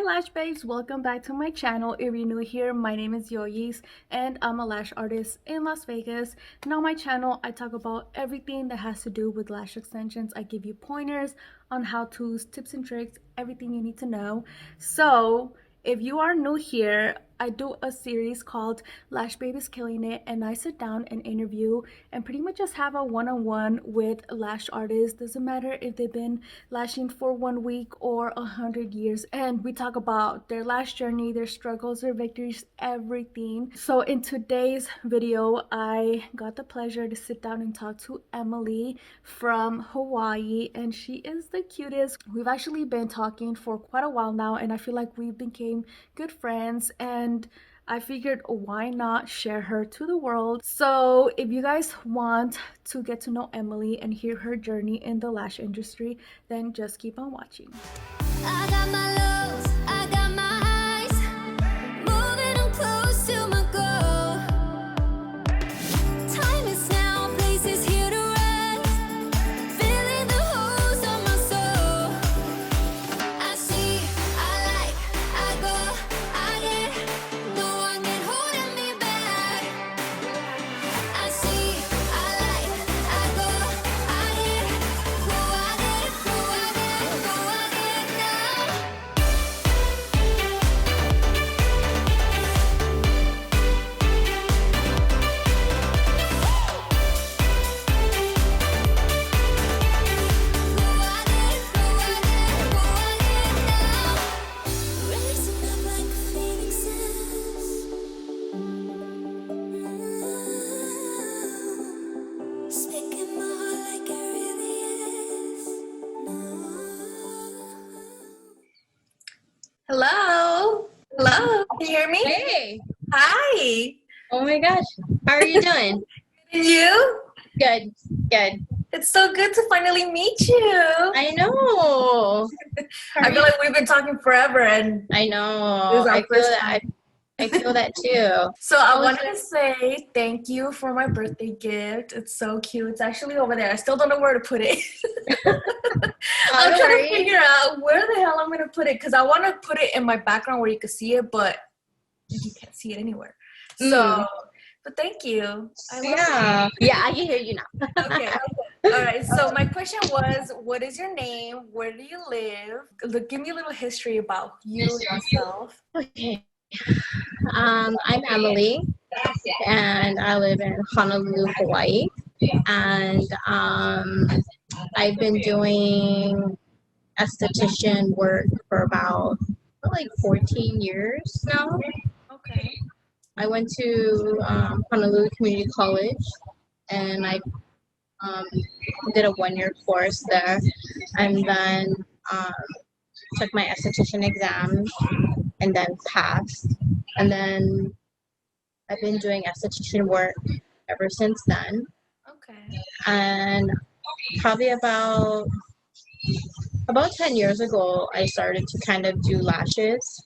Lash babes, welcome back to my channel. If you're new here, my name is Yoyis and I'm a lash artist in Las Vegas. And on my channel, I talk about everything that has to do with lash extensions. I give you pointers on how-tos, tips and tricks, everything you need to know. So if you are new here, I do a series called Lash Babies Killing It, and I sit down and interview and pretty much just have a one-on-one with lash artists. Doesn't matter if they've been lashing for 1 week or 100 years, and we talk about their lash journey, their struggles, their victories, everything. So in today's video, I got the pleasure to sit down and talk to Emily from Hawaii, and she is the cutest. We've actually been talking for quite a while now, and I feel like we became good friends, and I figured why not share her to the world. So if you guys want to get to know Emily and hear her journey in the lash industry, then just keep on watching. I got my lows, I got my highs, moving on close to my goal. Time is now, place is here to rest, filling the holes on my soul. I see, I like, I go, I get, no one can hold me back. I see, I like, I go, I get, go, I get, go, I get, go, I get now. Raising up like the phoenixes, speaking my heart like it really is. Hello. Hello. Can you hear me? Hey, Hi. oh my gosh, how are you doing? And you? Good, good. It's so good to finally meet you. I know. I feel like we've been talking forever, and I this know. is our I feel first that. time. I feel that too. So I How was wanted to say thank you for my birthday gift. It's so cute. It's actually over there. I still don't know where to put it. I'm don't trying worry. to figure out where the hell I'm going to put it, because I want to put it in my background where you can see it, but you can't see it anywhere. So, but thank you. I love Yeah, yeah, I can hear you now. it. Okay. All right. So my question was, what is your name? Where do you live? Give me a little history about you yourself. Okay. I'm Emily, and I live in Honolulu, Hawaii, and I've been doing esthetician work for about like 14 years now. Okay. I went to Honolulu Community College, and I did a 1 year course there, and then um, took my esthetician exam, and then passed. And then I've been doing esthetician work ever since then. Okay. And probably about 10 years ago, I started to kind of do lashes.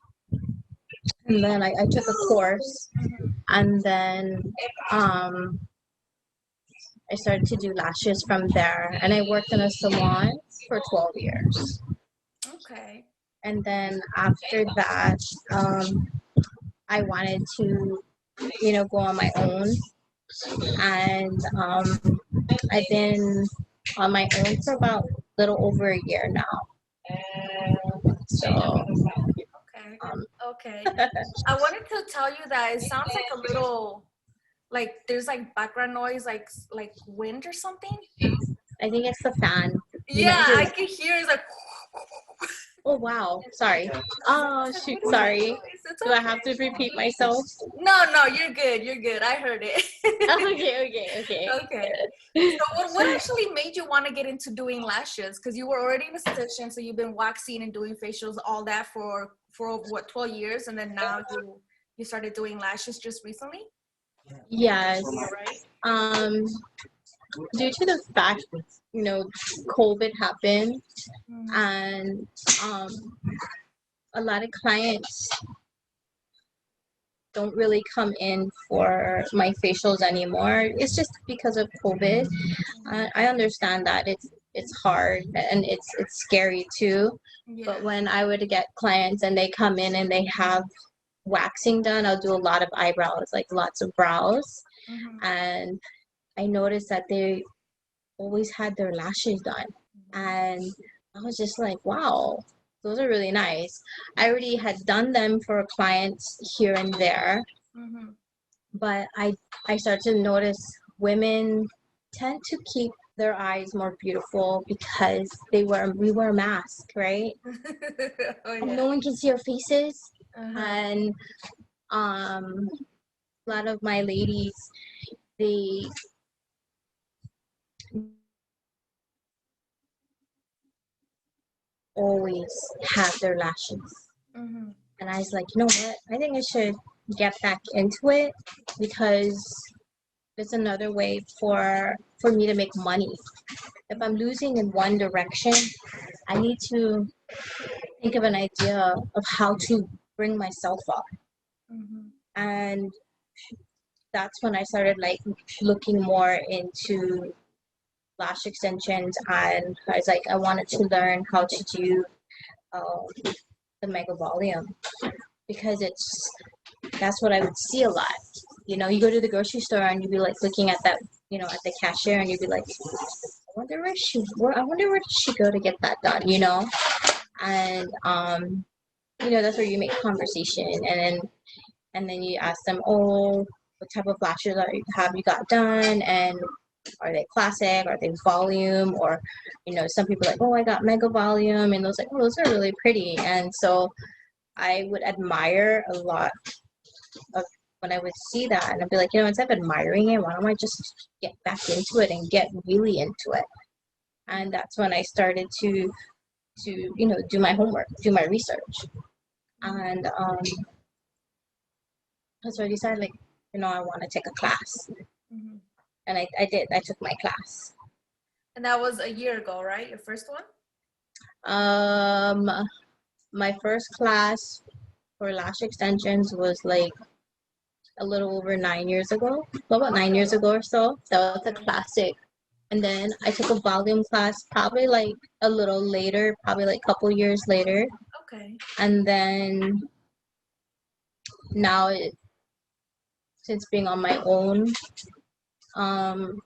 And then I took a course, and then I started to do lashes from there, and I worked in a salon for 12 years. Okay. And then after that, I wanted to, go on my own, and I've been on my own for about a little over a year now. So, Okay. I wanted to tell you that it sounds like a little, like there's like background noise, like wind or something. I think it's the fan. Yeah, I can hear it's like. Oh wow, sorry. Oh shoot, sorry. Do I have to repeat myself? No, you're good. You're good. I heard it. Okay. Okay. So what actually made you want to get into doing lashes? Because you were already an esthetician, so you've been waxing and doing facials, all that for what, 12 years, and then now you started doing lashes just recently? Yes. Due to the fact, COVID happened, and a lot of clients don't really come in for my facials anymore. It's just because of COVID. I understand that it's hard and it's scary too. Yeah. But when I would get clients and they come in and they have waxing done, I'll do a lot of eyebrows, like lots of brows. Mhm. And I noticed that they always had their lashes done. And I was just like, wow, those are really nice. I already had done them for clients here and there, Mhm. but I started to notice women tend to keep their eyes more beautiful because we wear a mask, right? Oh And yeah. no one can see our faces. Uh-huh. And a lot of my ladies, they always have their lashes. Mhm. And I was like, you know what? I think I should get back into it because it's another way for me to make money. If I'm losing in one direction, I need to think of an idea of how to bring myself up. Mhm. And that's when I started like looking more into lash extensions, and I was like, I wanted to learn how to do the mega volume because that's what I would see a lot. You know, you go to the grocery store and you'd be like looking at that, you know, at the cashier, and you'd be like, I wonder where did she go to get that done, you know? And you know, that's where you make conversation, and then you ask them, oh, what type of lashes have you got done, and are they classic? Are they volume? Or, you know, some people are like, oh, I got mega volume, and those like, oh, those are really pretty. And so I would admire a lot of when I would see that, and I'd be like, you know, instead of admiring it, why don't I just get back into it and get really into it? And that's when I started to you know, do my homework, do my research, and so I decided, like, you know, I want to take a class, Mhm. and I did. I took my class. And that was a year ago, right? Your first one? Um, my first class for lash extensions was like a little over 9 years ago, about 9 years Okay. ago or so. That was a Okay. classic. And then I took a volume class probably like a little later, probably like a couple years later. Okay. And then now, since being on my own, um,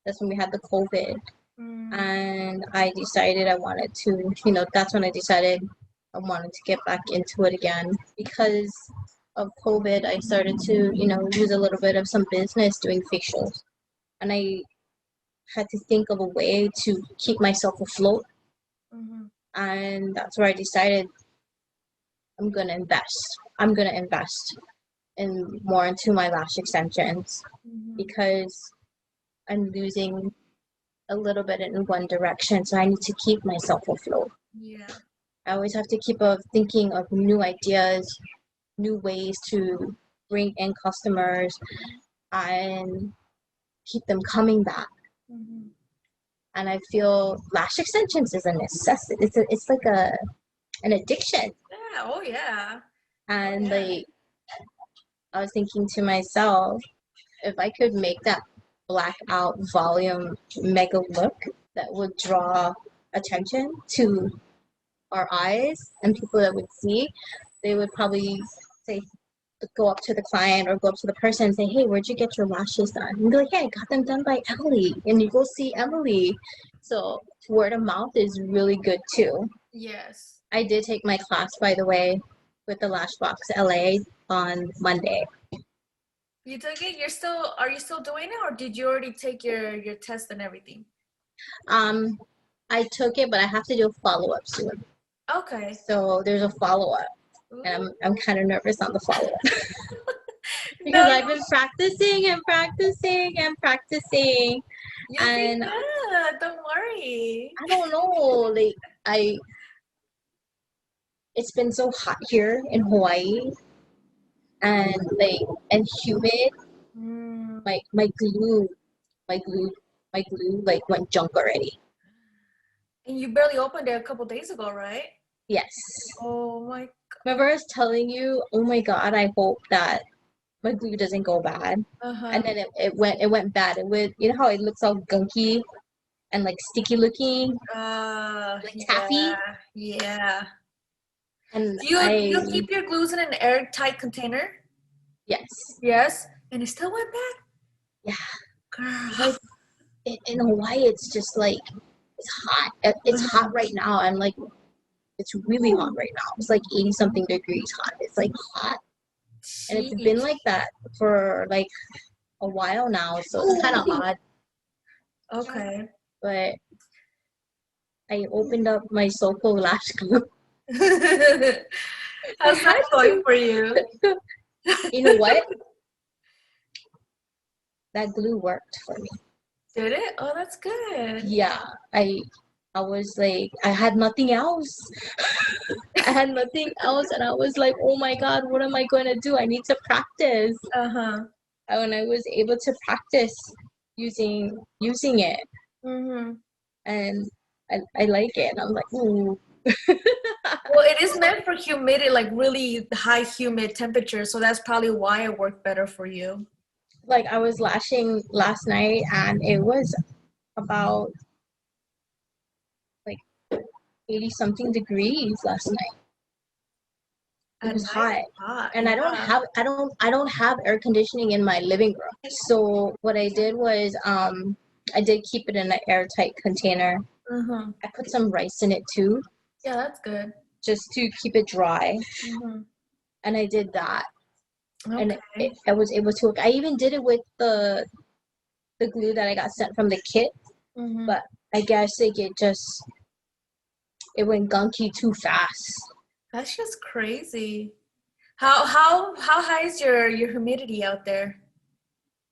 that's when we had the COVID. Mm. And I decided I wanted to, you know, that's when I decided I wanted to get back into it again because of COVID. I started to, you know, use a little bit of some business doing facials. And I had to think of a way to keep myself afloat. Mhm. And that's where I decided I'm gonna invest. I'm gonna invest in more into my lash extensions Mhm. because I'm losing a little bit in one direction. So I need to keep myself afloat. Yeah. I always have to keep thinking of new ideas, new ways to bring in customers and keep them coming back. Mhm. And I feel lash extensions is a necessity. It's like an addiction. Yeah. Oh yeah. Oh And yeah. like I was thinking to myself, if I could make that blackout volume mega look that would draw attention to our eyes and people that would see, they would probably say, go up to the client or go up to the person and say, hey, where'd you get your lashes done? And be like, hey, I got them done by Emily. And you go see Emily. So word of mouth is really good too. Yes. I did take my class, by the way, with the Lashbox LA on Monday. You took it? Are you still doing it or did you already take your test and everything? Um, I took it, but I have to do a follow up soon. Okay. So there's a follow up, and Ooh. I'm kind of nervous on the follow up because No, I've been practicing and practicing and practicing, you'll be and good. Don't worry. I don't know, like I it's been so hot here in Hawaii and like and humid. Mm. My my glue like went junk already. And you barely opened it a couple days ago, right? Yes. Oh my. Remember I was telling you, oh my god, I hope that my glue doesn't go bad. And Uh-huh. then it went bad. It would, you know how it looks all gunky and like sticky looking, like taffy. Yeah. And You keep your glues in an airtight container? yes, Yes. And it still went bad? yeah. Girl. Like in Hawaii, it's just like it's hot. It's hot right now. I'm like, it's really hot right now. It's like 80 something degrees hot. It's like hot, and it's been Jeez. like that for like a while now. So it's kind of odd. Okay. But I opened up my Soko lash glue. I How's had that going to. for you? You know what? That glue worked for me. Did it? Oh, that's good. Yeah, I was like, I had nothing else. I had nothing else, and I was like, oh my God, what am I going to do? I need to practice. Uh-huh. And when I was able to practice using it, Mm-hmm. and I like it, and I'm like, ooh. Well, it is meant for humidity, like really high humid temperature, so that's probably why it worked better for you. Like I was lashing last night, and it was about like 80 something degrees last night. It At was night, hot. it's hot. And Yeah. I don't have air conditioning in my living room. So what I did was I did keep it in an airtight container. Mm-hmm. I put some rice in it too, Yeah, that's good. just to keep it dry. Mm-hmm. And I did that, and Okay. I was able to work. I even did it with the glue that I got sent from the kit, Mm-hmm. but I guess like it went gunky too fast. That's just crazy. How high is your humidity out there?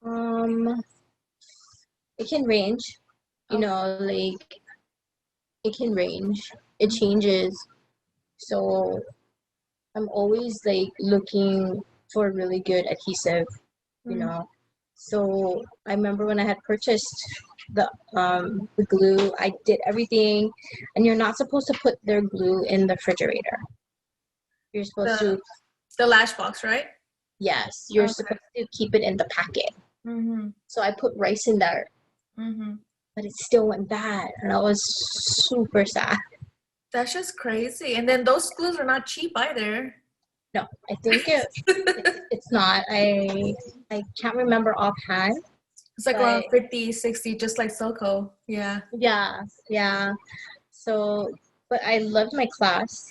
Um, it can range, you Okay. know, like it can range. It changes. So I'm always like looking for really good adhesive, you Mm-hmm. know. So I remember when I had purchased the glue, I did everything, and you're not supposed to put their glue in the refrigerator. You're supposed The to, the lash box, right? yes, you're Okay. supposed to keep it in the packet. Mm-hmm. So I put rice in there, Mm-hmm. but it still went bad, and I was super sad. That's just crazy. And then those glues are not cheap either. No, I think it's not. I can't remember offhand, It's like but around 50, 60, just like Silco. Yeah. yeah, yeah. So, but I loved my class.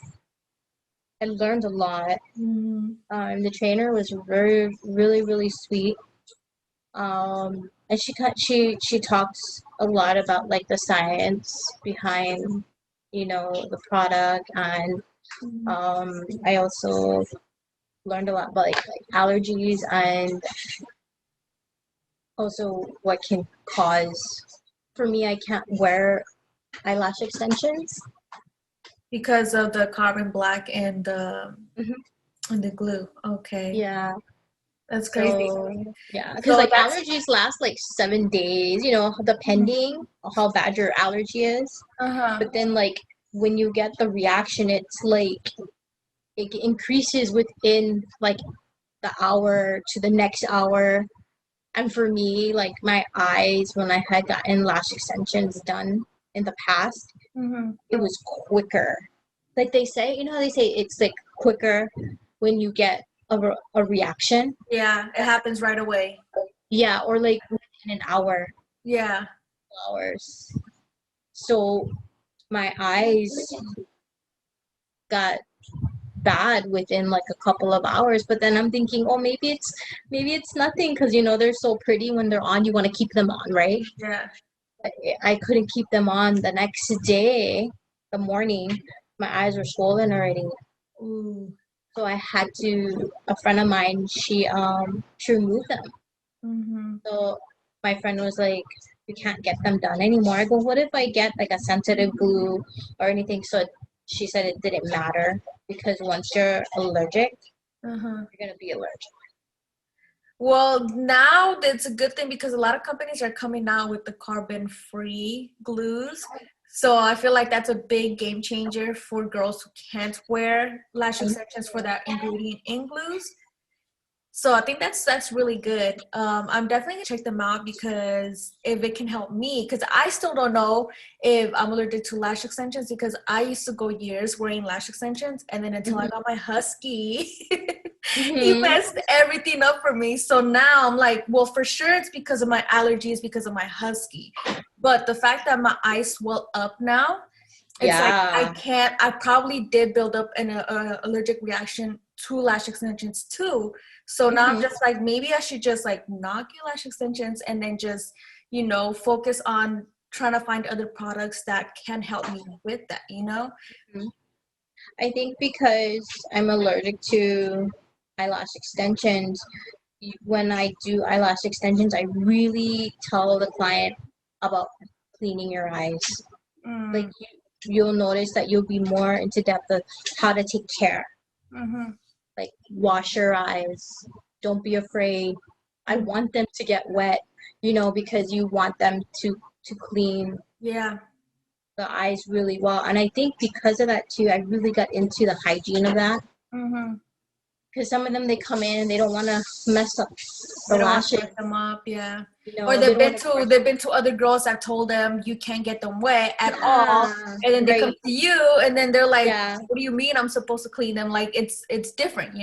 I learned a lot. Mm-hmm. The trainer was really sweet. And she talks a lot about like the science behind, the product, and Mm-hmm. I also learned a lot about like allergies, and also what can cause. For me, I can't wear eyelash extensions. Because of the carbon black Hmm. and the glue. Okay. Yeah. That's crazy. So yeah, because So like that's allergies last like 7 days, depending on how bad your allergy is. uh-huh. But then like when you get the reaction, it's like it increases within like the hour to the next hour. And for me, like my eyes, when I had gotten lash extensions done in the past, Mm-hmm. it was quicker. Like they say, how they say it's like quicker when you get a reaction. Yeah, it happens right away. Yeah, or like within an hour, Yeah. 2 hours. So my eyes got bad within like a couple of hours, but then I'm thinking, oh, maybe it's nothing, because they're so pretty when they're on. You want to keep them on, right? Yeah. I couldn't keep them on the next day, the morning. My eyes were swollen already. Ooh. So I had to. A friend of mine, she removed them. Mm-hmm. So my friend was like, "You can't get them done anymore." I go, "What if I get like a sensitive glue or anything?" So she said it didn't matter, because once you're allergic, Uh-huh. you're gonna be allergic. Well, now it's a good thing because a lot of companies are coming out with the carbon-free glues. So I feel like that's a big game changer for girls who can't wear lash extensions for that ingredient in glues. So I think that's really good. I'm definitely gonna check them out because if it can help me, because I still don't know if I'm allergic to lash extensions because I used to go years wearing lash extensions and then until I Mhm. got my husky, he Mhm. messed everything up for me. So now I'm like, well, for sure it's because of my allergies, because of my husky. But the fact that my eyes swell up now, it's like I Yeah. can't. I probably did build up an allergic reaction to lash extensions too. So now I'm Mhm. just like, maybe I should just like not get lash extensions and then just, focus on trying to find other products that can help me with that, Mhm. I think because I'm allergic to eyelash extensions, when I do eyelash extensions, I really tell the client about cleaning your eyes. Like Mm, you'll notice that you'll be more into depth of how to take care. mm-hmm, Like wash your eyes. Don't be afraid. I mm, want them to get wet, because you want them to clean yeah. the eyes really well. And I think because of that too, I really got into the hygiene of that. Mm-hmm. Because some of them they come in and they don't want to mess up They the don't want to lashes. mess them up, yeah. Or They they've don't been want to to brush. they've been to other girls that told them you can't get them wet at all, Yeah, and then they come right. to you, and then they're like, Yeah. "What do you mean I'm supposed to clean them?" Like it's different,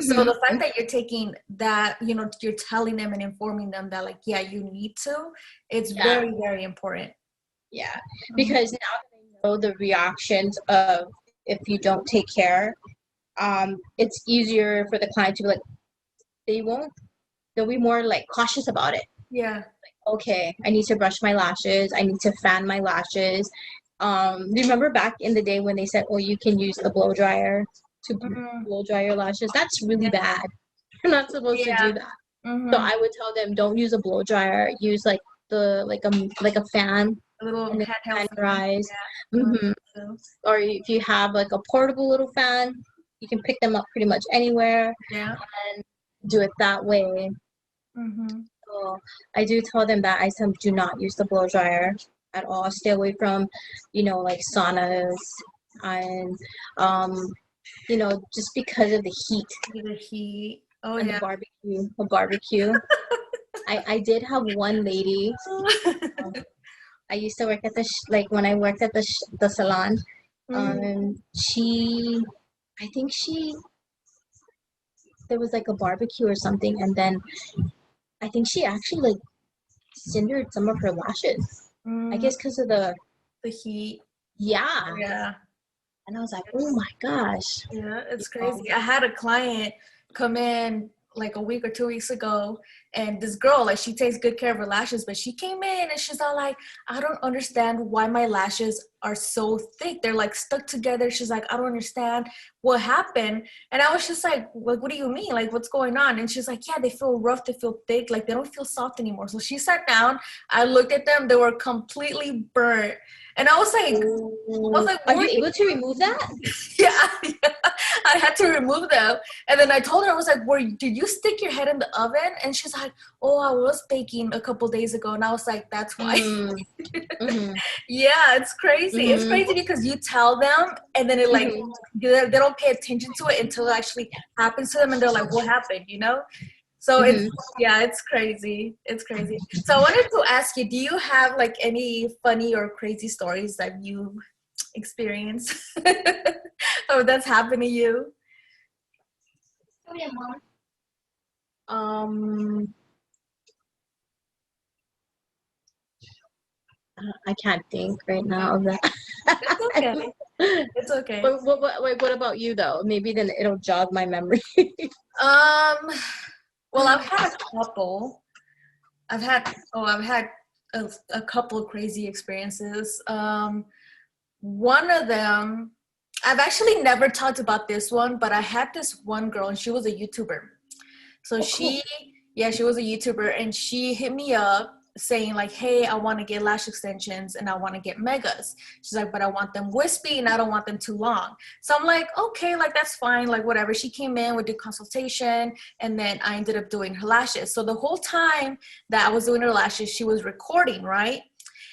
So Mm-hmm. the fact that you're taking that, you're telling them and informing them that like, yeah, you need to, it's Yeah. very very important. Yeah. Mhm. Because now that I know the reactions of if you don't take care, it's easier for the client to be like, they won't, they'll be more like cautious about it. Yeah. Okay, I need to brush my lashes. I need to fan my lashes. Remember back in the day when they said, "Oh, you can use the blow dryer to Mhm. blow dry your lashes"? That's really Yeah. bad. You're not supposed to do Yeah. that. So Mhm. I would tell them, don't use a blow dryer. Use like a fan, A little and then handheld fan your fan. eyes. Yeah. I like hmm that too. Or if you have like a portable little fan, you can pick them up pretty much anywhere Yeah. and do it that way. Mhm. So I do tell them that I tell do not use the blow dryer at all. Stay away from, like saunas and just because of the heat Get the heat. Oh and the yeah. barbecue. The barbecue. I did have one lady. Um, I used to work at like when I worked at the salon. Mhm. She, I think there was like a barbecue or something, and then I think she actually like cindered some of her lashes. I Mm, guess because of the the heat. yeah. Yeah. And I was like, oh my gosh. Yeah, You it's know, crazy. I had a client come in like a week or 2 weeks ago, and this girl, like, she takes good care of her lashes, but she came in and she's all like, I don't understand why my lashes are so thick. They're like stuck together. She's like, I don't understand what happened. And I was just like, what do you mean? Like, what's going on? And she's like, yeah, they feel rough, they feel thick, like they don't feel soft anymore. So she sat down, I looked at them, they were completely burnt. And are what were you you able to remove that? yeah, yeah, I had to remove them. And then I told her, I was like, did you stick your head in the oven? And she's like, oh, I was baking a couple days ago. And I was like, that's why. Mm, mm-hmm, Yeah, it's crazy. It's mm-hmm, crazy because you tell them and then it like, mm-hmm. they don't pay attention to it until it actually happens to them. And they're like, what happened, So Mm-hmm. it's crazy. It's crazy. So I wanted to ask you, do you have like any funny or crazy stories that you experienced or that's happened to you? Um, I can't think right now of that. It's okay. It's okay. What about you though? Maybe then it'll jog my memory. Um, well, I've had a couple. I've had a couple of crazy experiences. One of them, I've actually never talked about this one, but I had this one girl and she was a YouTuber. So Oh, cool. she was a YouTuber and she hit me up saying like, hey, I want to get lash extensions and I want to get megas. She's like, but I want them wispy and I don't want them too long. So I'm like, okay, like that's fine, like whatever. She came in, we did consultation, and then I ended up doing her lashes. So the whole time that I was doing her lashes, she was recording, right?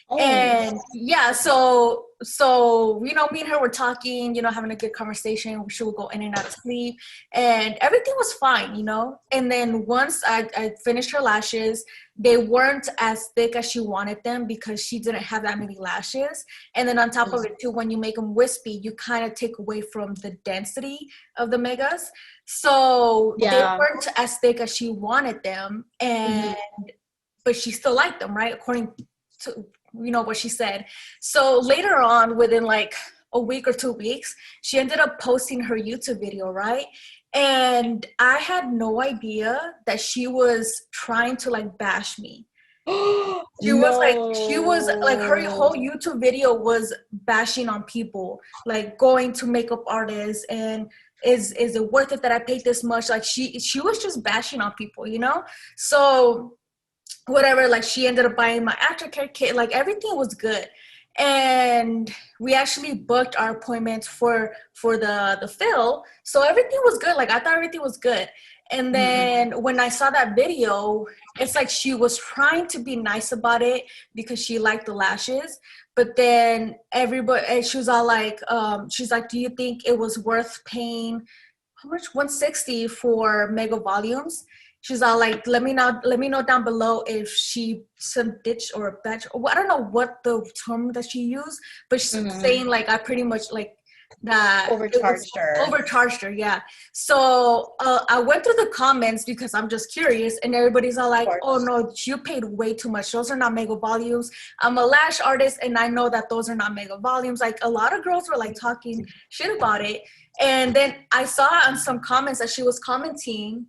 Oh, And yeah, so so me and her were talking, having a good conversation. She would go in and out of sleep, and everything was fine, and then once I finished her lashes, they weren't as thick as she wanted them because she didn't have that many lashes. And then on top of it too, when you make them wispy, you kind of take away from the density of the megas, so they Yeah. weren't as thick as she wanted them. And but she still liked them, right, according to what she said. So later on, within like a week or 2 weeks, she ended up posting her YouTube video, right? And I had no idea that she was trying to like bash me. She was like her whole YouTube video was bashing on people, like going to makeup artists and is it worth it that I paid this much? Like she was just bashing on people, So whatever, like she ended up buying my aftercare kit, like everything was good. And we actually booked our appointments for the fill, so everything was good. Like I thought everything was good. And then when I saw that video, it's like she was trying to be nice about it because she liked the lashes, but then everybody, and she was all like, she's like, do you think it was worth paying how much, 160 for mega volumes? She's all like, let me know down below if she some ditch or a batch, or I don't know what the term that she used, but she's saying like I pretty much like that overcharged her, yeah. So I went through the comments because I'm just curious, and everybody's all like, oh no, you paid way too much, those are not mega volumes. I'm a lash artist and I know that those are not mega volumes. Like a lot of girls were like talking shit about it. And then I saw on some comments that she was commenting,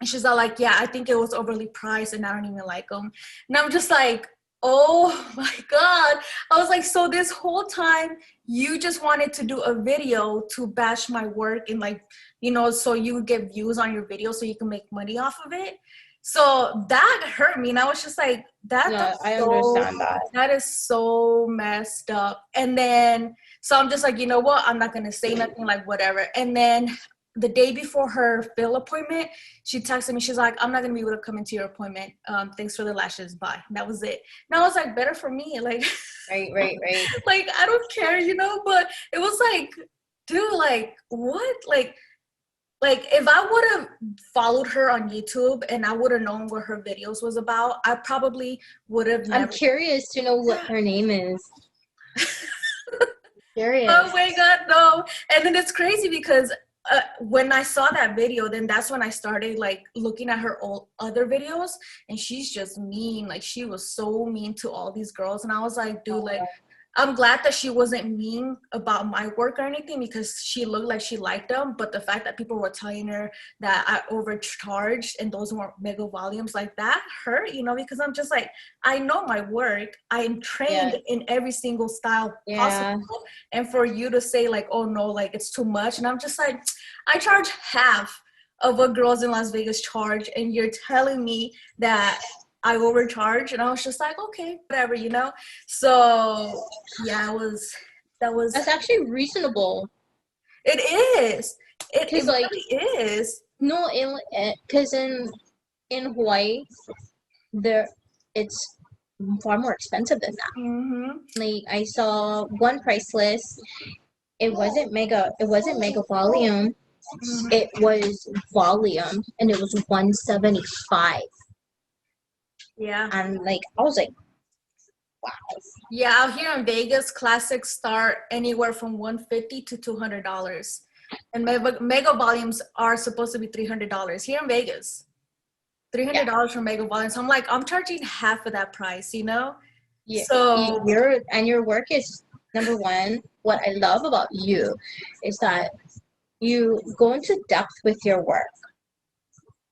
and she's all like, yeah, I think it was overly priced and I don't even like them. And I'm just like, oh my God. I was like, so this whole time you just wanted to do a video to bash my work and like, so you would get views on your video so you can make money off of it. So that hurt me. And I was just like, I understand that. That is so messed up. And then, so I'm just like, you know what? I'm not going to say nothing, like whatever. And then the day before her fill appointment, she texted me. She's like, I'm not going to be able to come into your appointment. Thanks for the lashes. Bye. And that was it. And I was like, better for me. Like, Right. like, I don't care, but it was like, dude, like, what? Like if I would have followed her on YouTube and I would have known what her videos was about, I probably would have never. I'm curious to know what her name is. Curious. Oh my God, no. And then it's crazy because when I saw that video, then that's when I started like looking at her old other videos, and she's just mean. Like she was so mean to all these girls, and I was like, dude, like I'm glad that she wasn't mean about my work or anything because she looked like she liked them. But the fact that people were telling her that I overcharged and those weren't mega volumes, like that hurt, because I'm just like, I know my work. I am trained in every single style possible. And for you to say like, oh no, like it's too much. And I'm just like, I charge half of what girls in Las Vegas charge. And you're telling me that I overcharged, and I was just like, okay, whatever, So yeah, that's actually reasonable. It is. It like, really is. No, because in Hawaii, it's far more expensive than that. Like I saw one price list. It wasn't mega volume. It was volume, and it was $175. Yeah. And like I was like, wow. Yeah, out here in Vegas, classics start anywhere from $150 to $200, and mega volumes are supposed to be $300 here in Vegas. $300 for mega volumes. So I'm like, I'm charging half of that price, Yeah. So your work is, number one. What I love about you is that you go into depth with your work.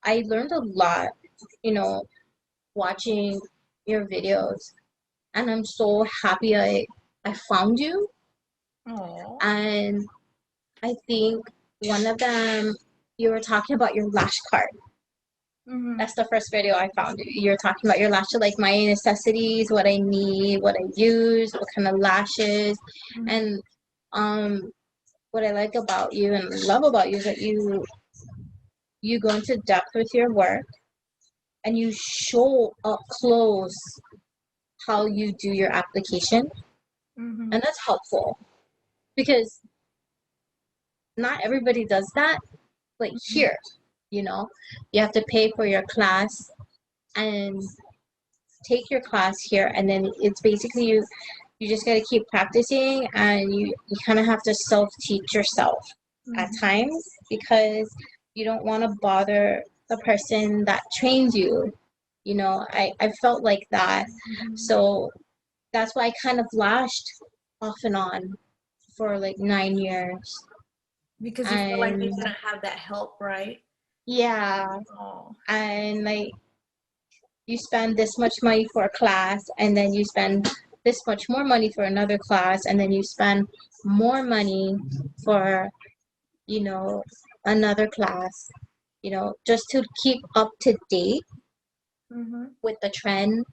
I learned a lot, watching your videos, and I'm so happy I found you. Aww. And I think one of them, you were talking about your lash card. That's the first video I found. You're talking about your lashes, like my necessities, what I need, what I use, what kind of lashes. And what I like about you and love about you is that you go into depth with your work, and you show up close how you do your application. Mm-hmm. And that's helpful because not everybody does that. Like here, you know, you have to pay for your class and take your class here, and then it's basically you just got to keep practicing, and you kind of have to self-teach yourself at times because you don't want to bother the person that trains you. You know, I felt like that. So that's why I kind of lashed off and on for like 9 years. Because you feel like you And didn't have that help, right? yeah, Oh. and like you spend this much money for a class, and then you spend this much more money for another class, and then you spend more money for, you know, another class, you know, just to keep up to date with the trend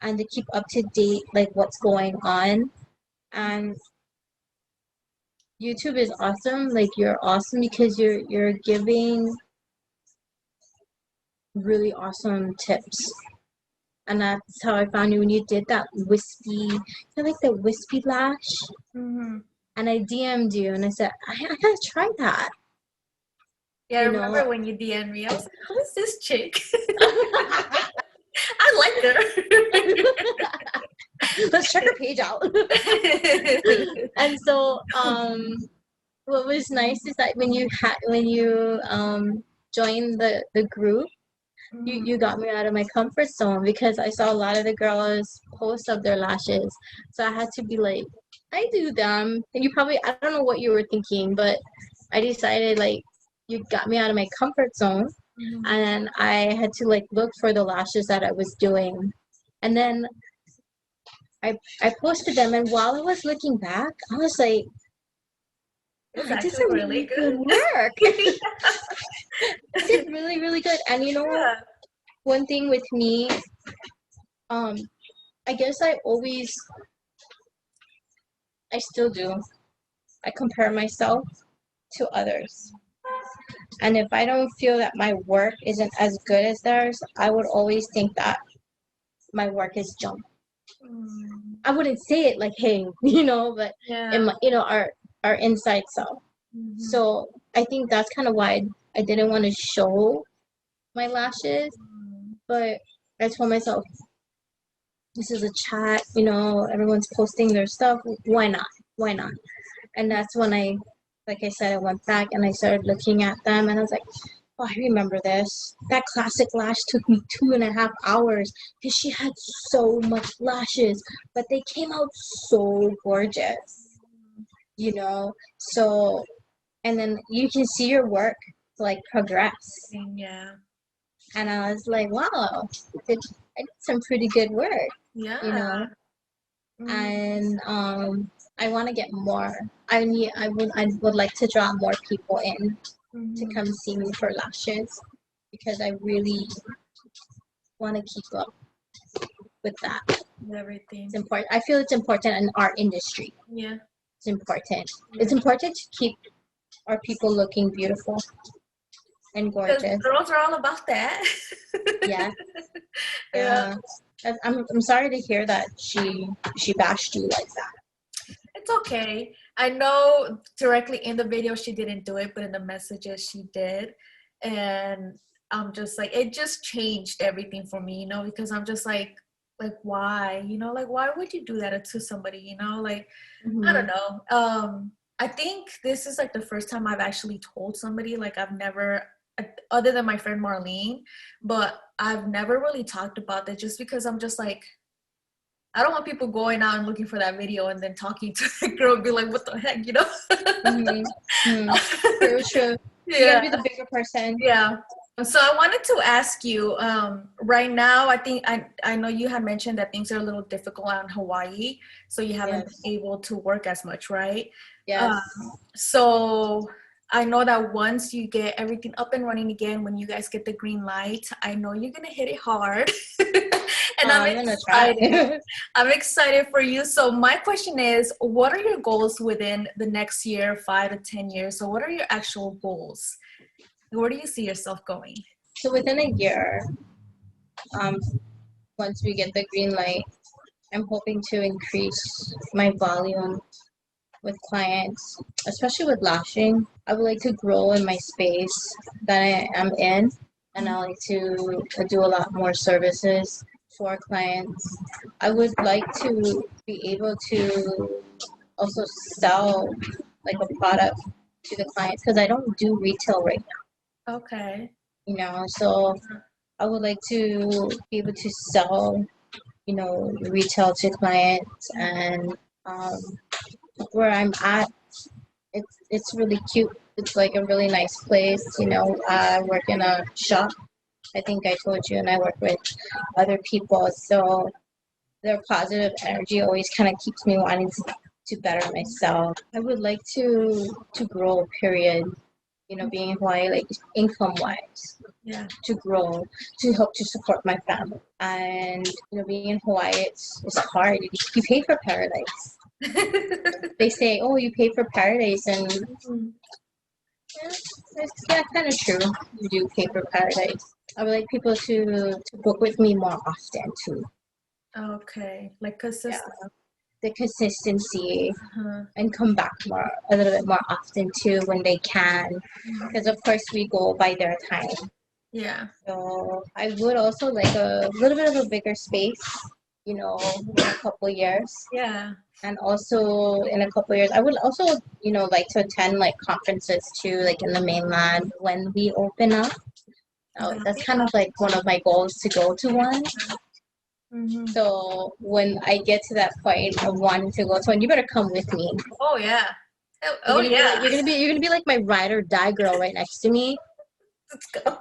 and to keep up to date like what's going on. And YouTube is awesome. Like you're awesome because you're giving really awesome tips. And that's how I found you when you did that wispy, like the wispy lash. Mm-hmm. And I DM'd you and I said, I gotta try that. Yeah, I You know, remember when you DM'd me. I was like, who is this chick? I like her. let's check her page out. And so, what was nice is that when you joined the group, you got me out of my comfort zone because I saw a lot of the girls post up their lashes. So I had to be like, I do them. And you probably, I don't know what you were thinking, but I decided like, you got me out of my comfort zone. And I had to like look for the lashes that I was doing. And then I posted them. And while I was looking back, I was like, It's I did actually some really really good good. work. I did really, really good. And you know what? Yeah. One thing with me, I guess I still do. I compare myself to others. And if I don't feel that my work isn't as good as theirs, I would always think that my work is junk. I wouldn't say it like, hey, you know, but in Yeah. my, you know, our inside self. So I think that's kind of why I didn't want to show my lashes, but I told myself, this is a chat, you know, everyone's posting their stuff. Why not? Why not? And that's when like I said, I went back and I started looking at them and I was like, oh, I remember this. That classic lash took me 2.5 hours because she had so much lashes, but they came out so gorgeous, you know? So, and then you can see your work like progress. Yeah. And I was like, wow, I did some pretty good work, Yeah. you know? And I want to get more. I would like to draw more people in to come see me for lashes because I really want to keep up with that. Everything. It's important. I feel it's important in our industry. Yeah. It's important. It's important to keep our people looking beautiful and Because gorgeous. girls are all about that. Yeah. Yeah. I'm sorry to hear that she bashed you like that. It's okay. I know directly in the video she didn't do it, but in the messages she did. And I'm just like, it just changed everything for me, you know, because I'm just like why? You know, like why would you do that to somebody, you know? Like, I don't know. I think this is like the first time I've actually told somebody, like I've never, other than my friend Marlene, but I've never really talked about that just because I'm just like, I don't want people going out and looking for that video and then talking to the girl and be like, what the heck, you know? True, true. You gotta be the bigger person. Yeah. So I wanted to ask you, right now, I think I know you had mentioned that things are a little difficult out in Hawaii, so you haven't been able to work as much, right? Yes. So I know that once you get everything up and running again, when you guys get the green light, I know you're gonna hit it hard. And I'm gonna try. excited. I'm excited for you. So my question is, what are your goals within the next year, 5 to 10 years? So what are your actual goals? Where do you see yourself going? So within a year, once we get the green light, I'm hoping to increase my volume with clients, especially with lashing. I would like to grow in my space that I am in, and I like to do a lot more services for clients. I would like to be able to also sell like a product to the clients because I don't do retail right Okay. now, so I would like to be able to sell, retail to clients and um, where I'm at, it's really cute. It's like a really nice place. I work in a shop. I think I told you, and I work with other people. So their positive energy always kind of keeps me wanting to better myself. I would like to grow. Period. Being in Hawaii, like income wise, Yeah. to grow, to help to support my family. And being in Hawaii, it's hard. You pay for paradise. They say, "Oh, you pay for paradise," and yeah, it's kind of true. You do pay for paradise. I would like people to book with me more often too. Okay. Like Yeah, consistent. the consistency Uh-huh. and come back a little bit more often too when they can, because of course we go by their time. Yeah. So I would also like a little bit of a bigger space, in a couple years. Yeah. And also in a couple years, I would also, like to attend like conferences too, like in the mainland when we open up. That's kind of like one of my goals to go to one. Mm-hmm. So when I get to that point of wanting to go to one, you better come with me. Oh yeah. Oh, You're oh gonna be yeah. like you're gonna be like my ride or die girl right next to me. Let's go.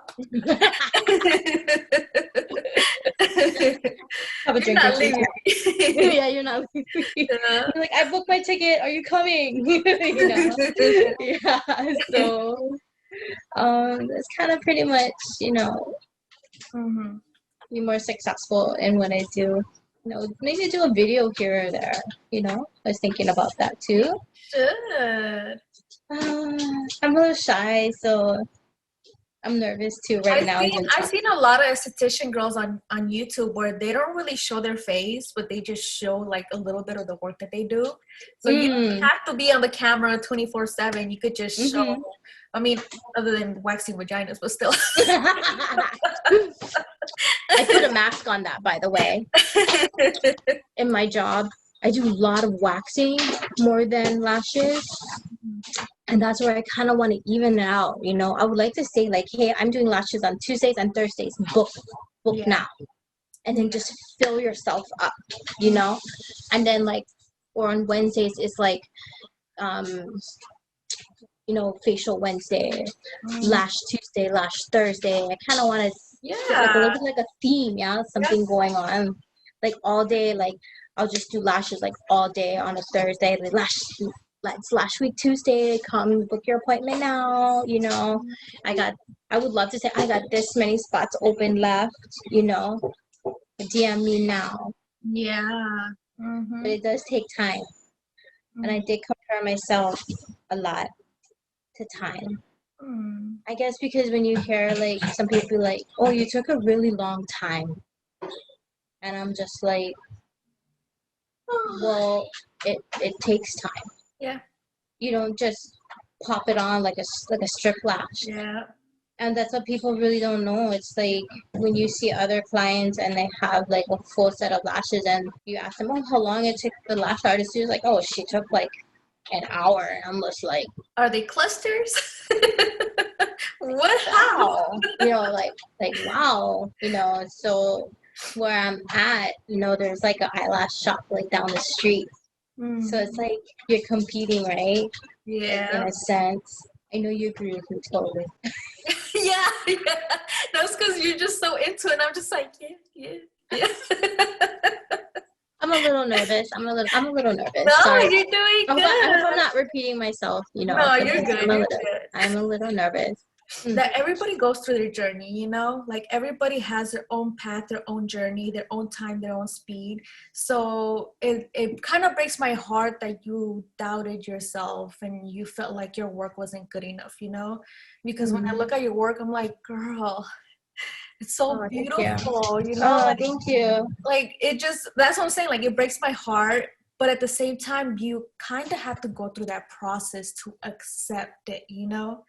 Have a You're drink or not two. leaving me. Yeah, you're not. Yeah. You're like, I booked my ticket. Are you coming? Yeah. So, that's kind of pretty much, Mm-hmm. be more successful in what I do. Maybe do a video here or there. I was thinking about that too. Should. I'm a little shy, so I'm nervous too right now. Even I've talking. seen a lot of esthetician girls on YouTube where they don't really show their face, but they just show like a little bit of the work that they do. So you don't Mm. have to be on the camera 24/7. You could just show. Mm-hmm. I mean, other than waxing vaginas, but still. I put a mask on that, by the way. In my job, I do a lot of waxing more than lashes. And that's where I kind of want to even it out. I would like to say like, hey, I'm doing lashes on Tuesdays and Thursdays. Book Yeah. now. And then just fill yourself up. And then like, or on Wednesdays, it's like, um, facial Wednesday, lash Tuesday, lash Thursday. I kind of want to get like a little bit like a theme, yeah, something going on, like all day. Like I'll just do lashes like all day on a Thursday. It's Lash Week Tuesday. Come book your appointment now. I would love to say I got this many spots open left. DM me now. Yeah. Mm-hmm. But it does take time, and I did compare myself a lot to time. I guess because when you hear like some people be like, "Oh, you took a really long time," and I'm just like, "Well, it takes time. Yeah. You don't just pop it on like a strip lash." Yeah. And that's what people really don't know. It's like when you see other clients and they have like a full set of lashes, and you ask them, "Oh, how long it took the lash artist?" You're like, "Oh, she took like an hour," and I'm just like, Are they clusters? What? wow, like wow, so where I'm at, there's like an eyelash shop like down the street. So it's like you're competing, right? Yeah. In a sense. I know you agree with me totally. Yeah. That's because you're just so into it. I'm just like, yeah. I'm a little nervous. I'm a little nervous. No, Sorry. you're doing I good. hope I'm not repeating myself, No, you're good. You're good. I'm a little nervous. That everybody goes through their journey, like everybody has their own path, their own journey, their own time, their own speed. So it kind of breaks my heart that you doubted yourself and you felt like your work wasn't good enough, because when I look at your work, I'm like, girl, It's so Oh, thank you. beautiful, you know, Oh, thank you. like it just, that's what I'm saying, like it breaks my heart, but at the same time you kind of have to go through that process to accept it, you know,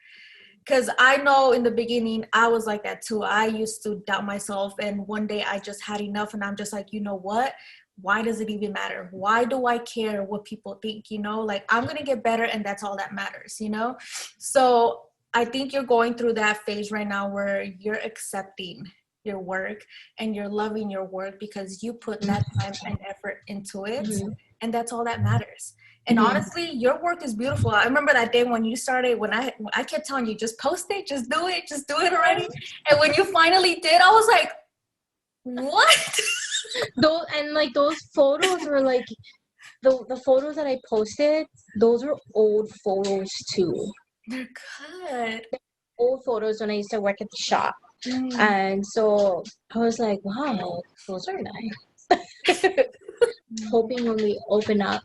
because I know in the beginning I was like that too. I used to doubt myself, and one day I just had enough and I'm just like, you know what, why does it even matter? Why do I care what people think? You know, like I'm gonna get better and that's all that matters, you know. So I think you're going through that phase right now where you're accepting your work and you're loving your work because you put that time and effort into it, Mm-hmm. and that's all that matters. And Mm-hmm. honestly, your work is beautiful. I remember that day when you started, when I kept telling you, just post it, just do it already. And when you finally did, I was like, what? Those and like those photos were like the photos that I posted. Those were old photos too. They're good. Old photos when I used to work at the shop, Mm. and so I was like, wow, those are nice. Hoping when we open up,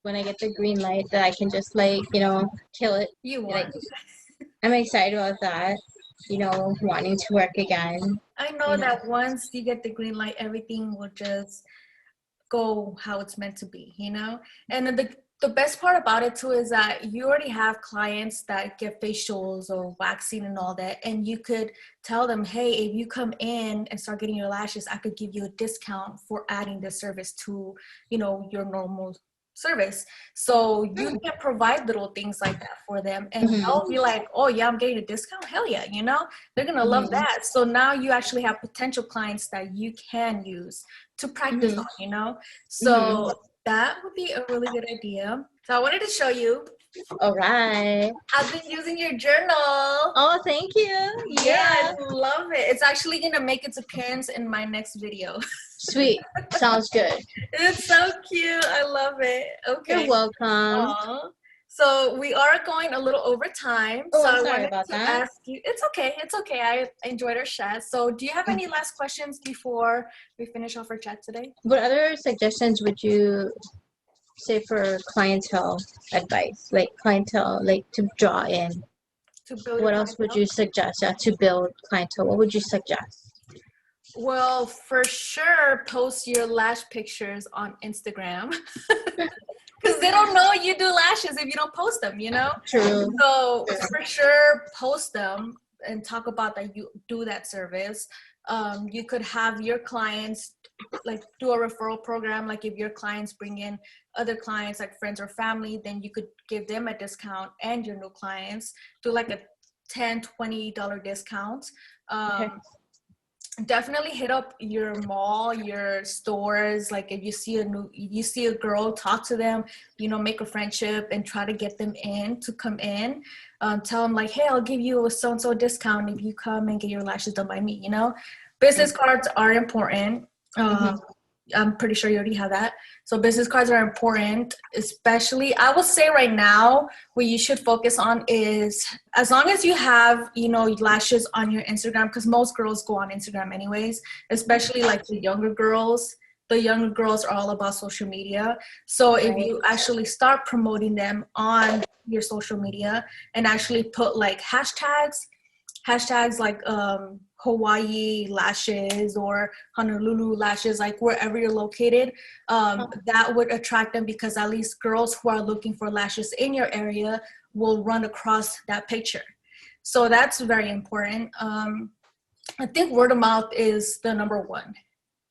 when I get the green light, that I can just like kill it. You Like won. I'm excited about that. Wanting to work again. I know You know. that once you get the green light, everything will just go how it's meant to be, you know? And then the best part about it too is that you already have clients that get facials or waxing and all that, and you could tell them, hey, if you come in and start getting your lashes, I could give you a discount for adding this service to, you know, your normal service. So you can provide little things like that for them, and they'll Mm-hmm. be like, oh yeah, I'm getting a discount, hell yeah, you know, they're gonna love Mm-hmm. that. So now you actually have potential clients that you can use to practice Mm-hmm. on, you know. Mm-hmm. So that would be a really good idea. So I wanted to show you, All right. I've been using your journal. Oh, thank you. Yeah, Yeah. I love it. It's actually gonna make its appearance in my next video. Sweet. Sounds good. It's so cute. I love it. You're Okay. welcome. Aw. So we are going a little over time. Oh, So I'm I sorry wanted about to that. ask you, it's okay. It's okay. I enjoyed our chat. So do you have any last questions before we finish off our chat today? What other suggestions would you say for clientele advice? Like clientele, like to draw in. To build your What else would clientele? you suggest? Yeah, to build clientele, what would you suggest? Well, for sure, post your lash pictures on Instagram because they don't know you do lashes if you don't post them, you know? True. So, for sure, post them and talk about that you do that service. You could have your clients like do a referral program. Like if your clients bring in other clients, like friends or family, then you could give them a discount, and your new clients do like a $10-$20 discount. Okay. Definitely hit up your mall, your stores. Like if you see a girl, talk to them, you know, make a friendship and try to get them in to come in. Tell them like, hey, I'll give you a so-and-so discount if you come and get your lashes done by me, you know. Business cards are important. Mm-hmm. I'm pretty sure you already have that. So business cards are important, especially I would say right now what you should focus on is, as long as you have, you know, lashes on your Instagram, because most girls go on Instagram anyways, especially like the younger girls. The younger girls are all about social media. So if Right. you actually start promoting them on your social media and actually put like hashtags like Hawaii lashes or Honolulu lashes, like wherever you're located, that would attract them, because at least girls who are looking for lashes in your area will run across that picture. So that's very important. I think word of mouth is the number one.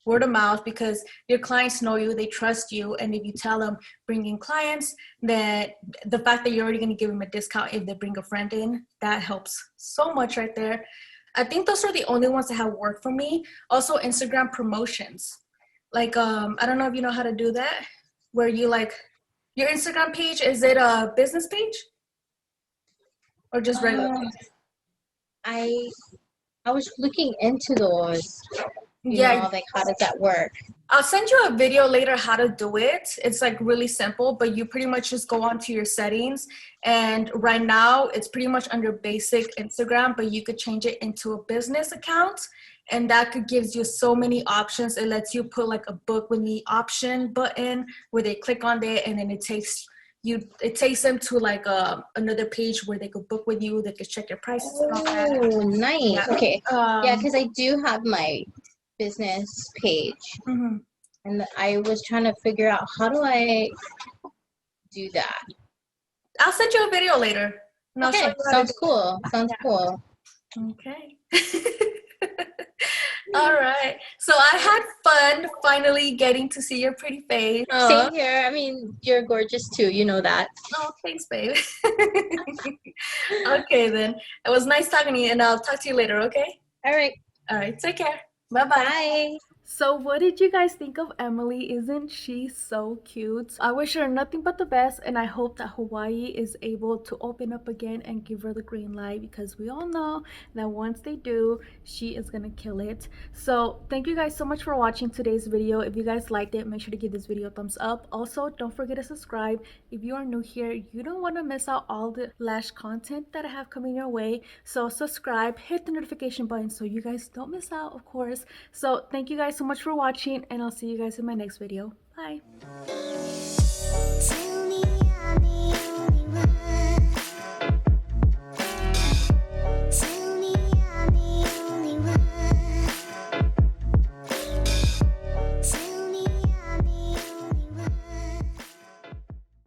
Word of mouth, because your clients know you, they trust you, and if you tell them bring in clients, that the fact that you're already going to give them a discount if they bring a friend in, that helps so much right there. I think those are the only ones that have worked for me. Also Instagram promotions, like I don't know if you know how to do that, where you like your Instagram page, is it a business page or just regular? Um, I I was looking into those. Yeah, Like how does that work? I'll send you a video later how to do it. It's like really simple, but you pretty much just go onto your settings, and right now it's pretty much under basic Instagram, but you could change it into a business account, and that could gives you so many options. It lets you put like a book with the option button where they click on it, and then it takes it takes them to like another page where they could book with you. They could check your prices and all that. Oh, nice. Yeah. Okay. Yeah, because I do have my business page, Mhm. and I was trying to figure out how do I do that. I'll send you a video later, and I'll show Okay, you how to sounds do cool. Sounds cool. it. Okay. All right. So I had fun finally getting to see your pretty face. Same here. I mean, you're gorgeous too. You know that. Oh, thanks, babe. Okay, then. It was nice talking to you, and I'll talk to you later, okay? All right. All right, take care. Bye-bye. Bye. So what did you guys think of Emily? Isn't she so cute? I wish her nothing but the best, and I hope that Hawaii is able to open up again and give her the green light, because we all know that once they do, she is gonna kill it. So thank you guys so much for watching today's video. If you guys liked it, make sure to give this video a thumbs up. Also, don't forget to subscribe. If you are new here, you don't want to miss out all the lash content that I have coming your way. So subscribe, hit the notification button so you guys don't miss out, of course. So thank you guys so much for watching, and I'll see you guys in my next video. Bye.